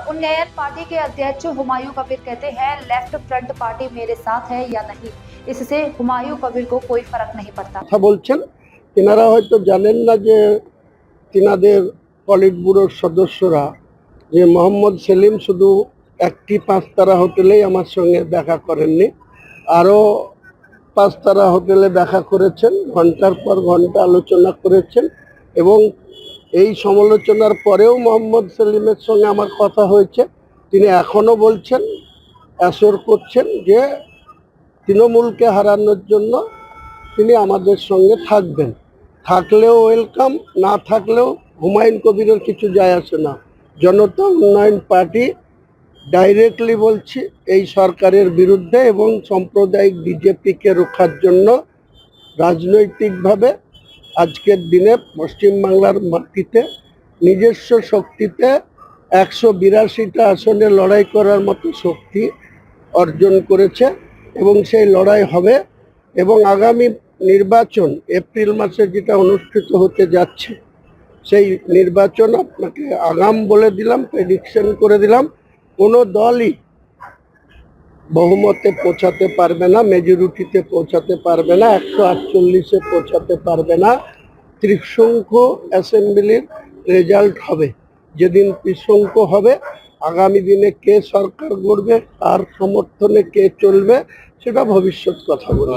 उन्नयन पार्टी के अध्यक्ष हुमायूं कबीर कहते हैं लेफ्ट फ्रंट पार्टी मेरे साथ है या नहीं, इससे हुमायूं कबीर को कोई फर्क नहीं पड़ता। কথা বলছেন তেনারা হয়তো জানেন না যে তিনাদের পলিট ব্যুরোর সদস্যরা যে মোহাম্মদ সেলিম শুধু একটি পাঁচতারা হোটেলেই আমার সঙ্গে দেখা করেননি, আরও পাঁচতারা হোটেলে দেখা করেছেন, ঘন্টার পর ঘন্টা আলোচনা করেছেন এবং এই সমালোচনার পরেও মোহাম্মদ সেলিমের সঙ্গে আমার কথা হয়েছে। তিনি এখনও বলছেন, অ্যাসোর করছেন যে তৃণমূলকে হারানোর জন্য তিনি আমাদের সঙ্গে থাকবেন। থাকলেও ওয়েলকাম, না থাকলেও হুমায়ুন কবিরের কিছু যায় আসে না। জনতা উন্নয়ন পার্টি ডাইরেক্টলি বলছি এই সরকারের বিরুদ্ধে এবং সাম্প্রদায়িক বিজেপিকে রক্ষার জন্য রাজনৈতিকভাবে আজকের দিনে পশ্চিমবাংলার মাটিতে নিজস্ব শক্তিতে 182টা আসনে লড়াই করার মতো শক্তি অর্জন করেছে এবং সেই লড়াই হবে। এবং আগামী নির্বাচন এপ্রিল মাসে যেটা অনুষ্ঠিত হতে যাচ্ছে, সেই নির্বাচন আপনাকে আগাম বলে দিলাম, প্রেডিকশন করে দিলাম, কোনো দলই বহুমতে পৌঁছাতে পারবে না, মেজরিটিতে পৌঁছাতে পারবে না, 148-এ পৌঁছাতে পারবে না। ত্রিশঙ্ক অ্যাসেম্বলির রেজাল্ট হবে, যেদিন ত্রিশঙ্ক হবে আগামী দিনে কে সরকার গড়বে, কার সমর্থনে কে চলবে সেটা ভবিষ্যৎ কথা বলবে।